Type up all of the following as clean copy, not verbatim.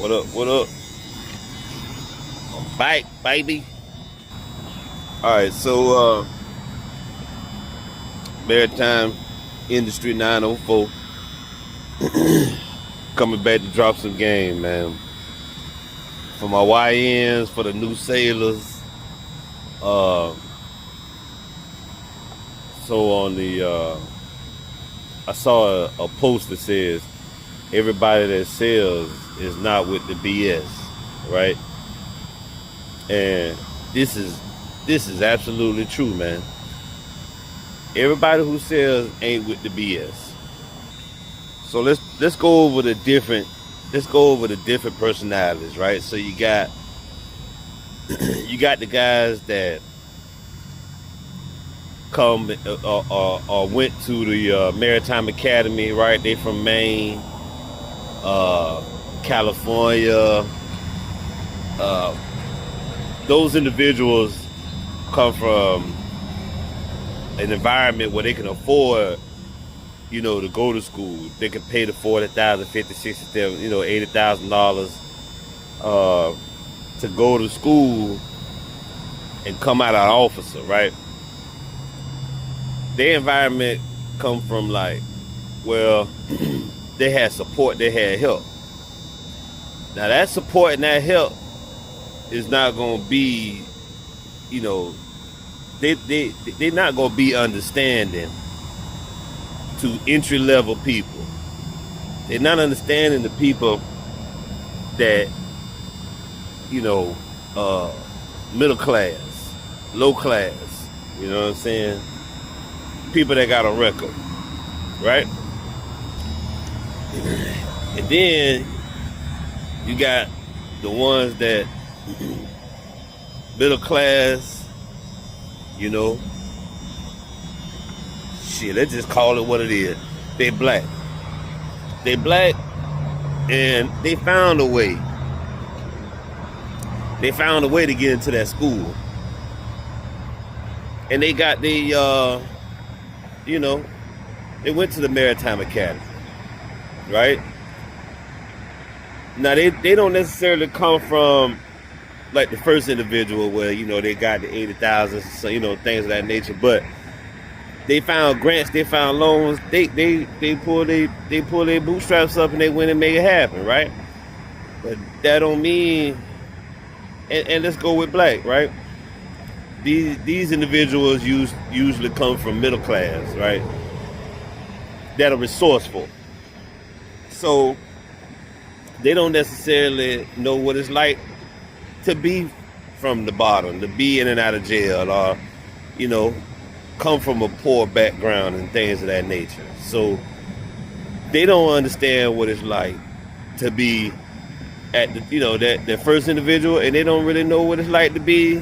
What up? What up? I'm back, baby. All right, so Maritime Industry 904 coming back to drop some game, man. For my YNs, for the new sailors. Uh, so on the I saw a post that says everybody that sells is not with the BS, right? And this is absolutely true, man. Everybody who sells ain't with the BS. So let's go over the different personalities, right? So you got the guys that come or went to the Maritime Academy, right? They from Maine, California. Those individuals come from an environment where they can afford, to go to school. They can pay the $40,000, $50,000, $60,000, $80,000 to go to school and come out an officer, right? Their environment come from they had support, they had help. Now that support and that help is not gonna be, they're not gonna be understanding to entry level people. They're not understanding the people that, middle class, low class, you know what I'm saying? People that got a record, right? And then you got the ones that middle class, let's just call it what it is. They black. They black, and they found a way. They found a way to get into that school. And they got they went to the Maritime Academy, right? Now they don't necessarily come from like the first individual where they got the 80,000, things of that nature, but they found grants, they found loans, they pull their bootstraps up and they went and make it happen, right? But that don't mean, and let's go with black, right? These individuals usually come from middle class, right? That are resourceful. So they don't necessarily know what it's like to be from the bottom, to be in and out of jail, or, come from a poor background and things of that nature. So they don't understand what it's like to be at that first individual, and they don't really know what it's like to be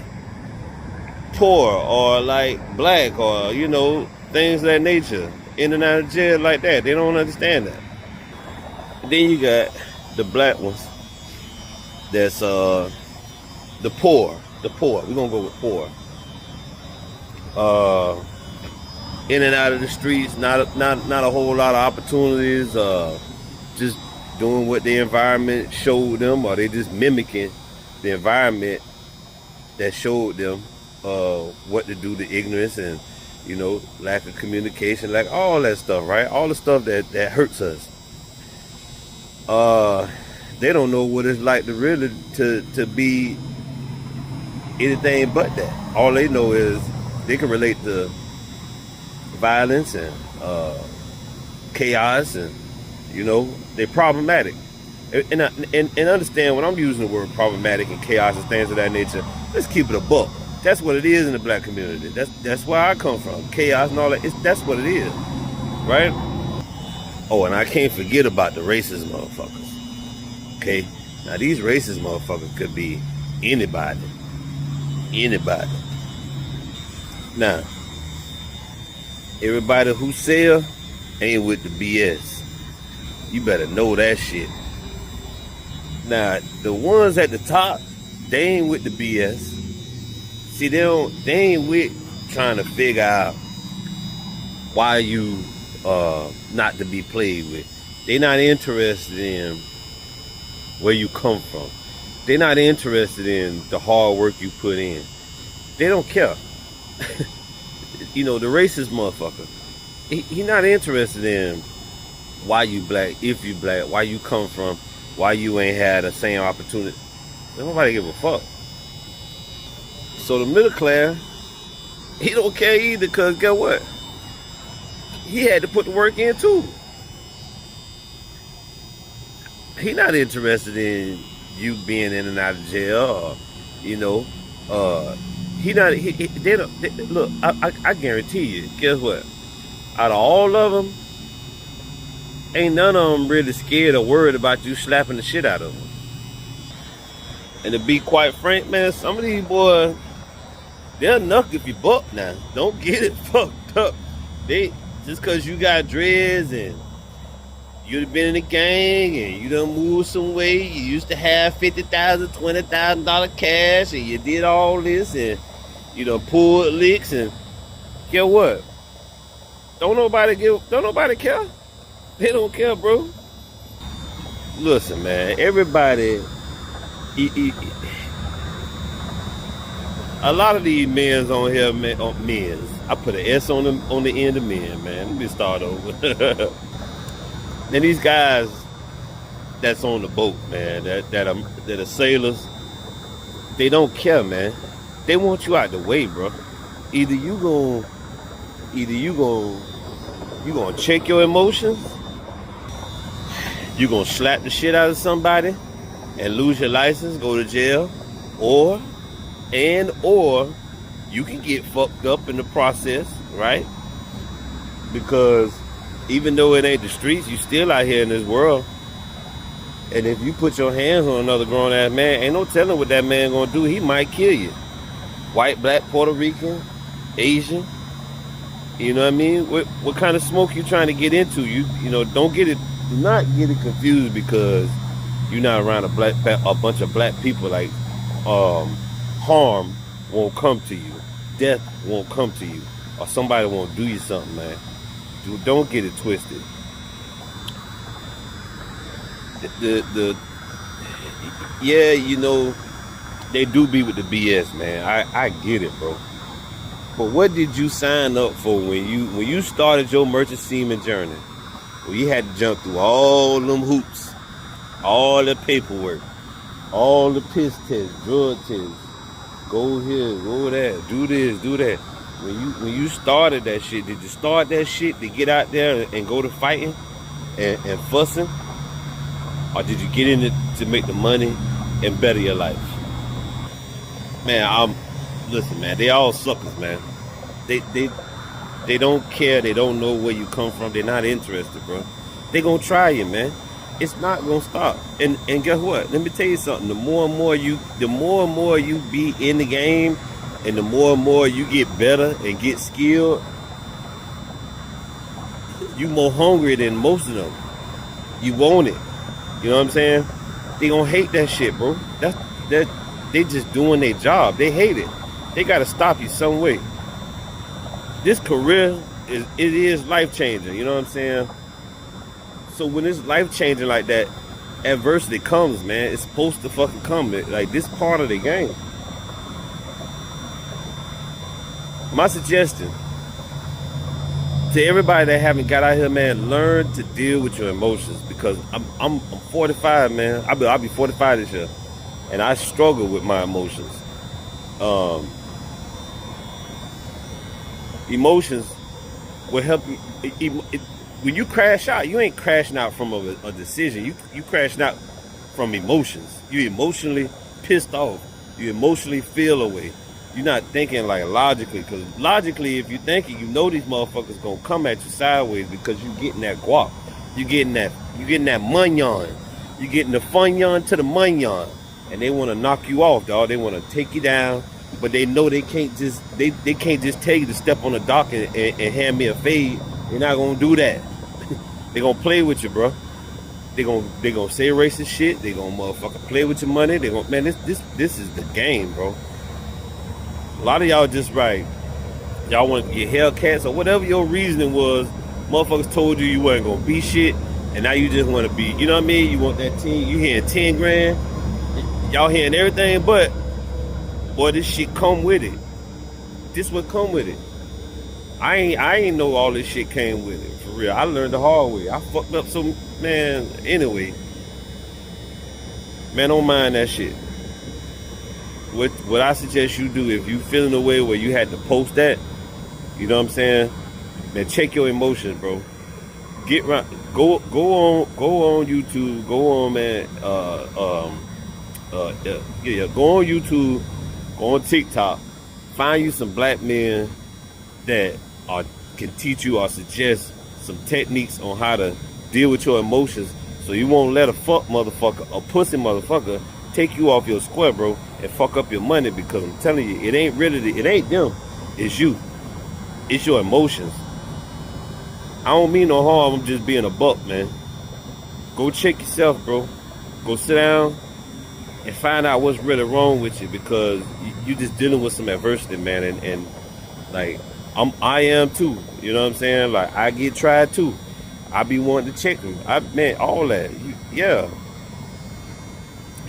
poor or like black or things of that nature, in and out of jail like that. They don't understand that. Then you got the black ones that's the poor. We're gonna go with poor. In and out of the streets, not a whole lot of opportunities, just doing what the environment showed them, or they just mimicking the environment that showed them what to do, the ignorance and lack of communication, like all that stuff, right? All the stuff that hurts us. They don't know what it's like to really to be anything but that. All they know is they can relate to violence and chaos, and they're problematic. And understand when I'm using the word problematic and chaos and things of that nature, let's keep it a buck. That's what it is in the black community. That's where I come from. Chaos and all that. That's what it is, right? Oh, and I can't forget about the racist motherfuckers. Okay, now these racist motherfuckers could be anybody. Now, everybody who sell ain't with the BS. You better know that shit. Now, the ones at the top, they ain't with the BS. See, they ain't with trying to figure out why you not to be played with. They not interested in where you come from. They're not interested in the hard work you put in. They don't care. You know, the racist motherfucker, he not interested in why you black, if you black, why you come from, why you ain't had the same opportunity. Nobody give a fuck. So the middle class, he don't care either, because guess what? He had to put the work in too. He not interested in you being in and out of jail, or, you know, they don't, look, I guarantee you, guess what? Out of all of them, ain't none of them really scared or worried about you slapping the shit out of them. And to be quite frank, man, some of these boys, they'll knuck if you buck now. Don't get it fucked up. They, just cause you got dreads and you've been in the gang and you done moved some way, you used to have $50,000, $20,000 cash, and you did all this, and you done pulled licks, and guess what? Don't nobody care. They don't care, bro. Listen, man, everybody, a lot of these men's on here, men's. I put an S on the end of men, man. Let me start over. And these guys that's on the boat, man, that are sailors, they don't care, man. They want you out the way, bro. Either you gonna check your emotions, you gonna slap the shit out of somebody and lose your license, go to jail, or you can get fucked up in the process, right? Because even though it ain't the streets, you still out here in this world. And if you put your hands on another grown ass man, ain't no telling what that man gonna do. He might kill you. White, black, Puerto Rican, Asian. You know what I mean? What kind of smoke you trying to get into? You know, do not get it confused because you're not around a bunch of black people. Like, harm won't come to you. Death won't come to you. Or somebody won't do you something, man. Don't get it twisted. Yeah, you know, they do be with the BS, man. I get it, bro. But what did you sign up for when you started your merchant seaman journey? Well, you had to jump through all them hoops, all the paperwork, all the piss tests, drug tests. Go here, go there, do this, do that. When you started that shit, did you start that shit to get out there and go to fighting and fussing? Or did you get in it to make the money and better your life? Man, listen, man, they all suckers, man. They don't care, they don't know where you come from, they're not interested, bro. They gonna try you, man. It's not gonna stop. And guess what? Let me tell you something. The more and more you be in the game, and the more you get better and get skilled, you more hungry than most of them. You want it. You know what I'm saying? They gonna hate that shit, bro. They just doing their job. They hate it. They gotta stop you some way. This career is life changing. You know what I'm saying? So when it's life changing like that, adversity comes, man. It's supposed to fucking come. Like, this part of the game. My suggestion to everybody that haven't got out here, man, learn to deal with your emotions, because I'm 45, man. I'll be 45 this year, and I struggle with my emotions. Emotions will help you. When you crash out, you ain't crashing out from a decision. You crashing out from emotions. You emotionally pissed off. You emotionally feel away. You're not thinking like logically, because logically, if you're thinking, you know these motherfuckers gonna come at you sideways, because you getting that guap. You getting that munyon. You getting the funyon to the munyon, and they want to knock you off, dog. They want to take you down, but they know they can't just tell you to step on the dock and hand me a fade. They're not gonna do that. They gonna play with you, bro. They gonna say racist shit. They gonna motherfucker play with your money. They gonna, man, this is the game, bro. A lot of y'all just right. Y'all want to get Hellcats or whatever your reasoning was. Motherfuckers told you wasn't gonna be shit. And now you just want to be, you know what I mean? You want that team. You hearing 10 grand. Y'all hearing everything, but boy, this shit come with it. This what come with it. I ain't know all this shit came with it. For real. I learned the hard way. I fucked up some, man. Anyway, man, don't mind that shit. What I suggest you do, if you feeling a way where you had to post that, you know what I'm saying? Man, check your emotions, bro. Get right. Go on YouTube. Go on, man. Go on YouTube. Go on TikTok. Find you some black men that can teach you or suggest some techniques on how to deal with your emotions, so you won't let a fuck motherfucker, a pussy motherfucker, take you off your square, bro, and fuck up your money. Because I'm telling you, it ain't them. It's you. It's your emotions. I don't mean no harm. I'm just being a buck, man. Go check yourself, bro. Go sit down and find out what's really wrong with you, because you just dealing with some adversity, man. And like, I am too. You know what I'm saying? Like, I get tried too. I be wanting to check them. Man, all that. Yeah.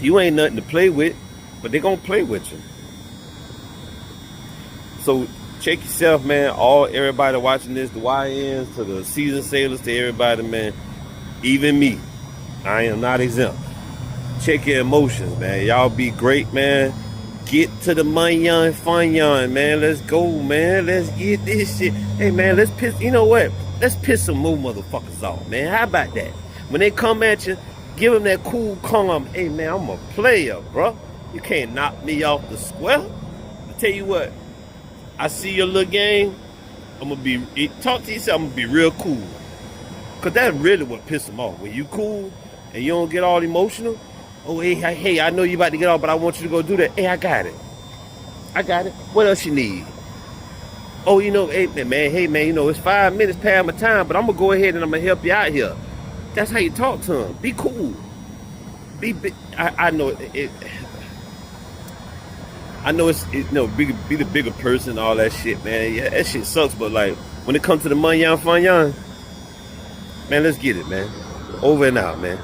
You ain't nothing to play with, but they gonna play with you. So check yourself, man. Everybody watching this, the YNs to the seasoned sailors, to everybody, man. Even me, I am not exempt. Check your emotions, man. Y'all be great, man. Get to the money on, fun on, man. Let's go, man. Let's get this shit. Hey, man, let's piss. You know what? Let's piss some more motherfuckers off, man. How about that? When they come at you, give them that cool calm. Hey, man, I'm a player, bro. You can't knock me off the square. I tell you what. I see your little game. Talk to yourself. I'm gonna be real cool. Cause that's really what pisses them off. When you cool and you don't get all emotional. Oh, hey, I know you about to get off, but I want you to go do that. Hey, I got it. What else you need? Oh, you know, hey, man, you know, it's 5 minutes past my time, but I'm going to go ahead and I'm going to help you out here. That's how you talk to them. Be cool. I know it. I know it's, you know, be the bigger person, all that shit, man. Yeah, that shit sucks, but like, when it comes to the money, fun, man, let's get it, man. Over and out, man.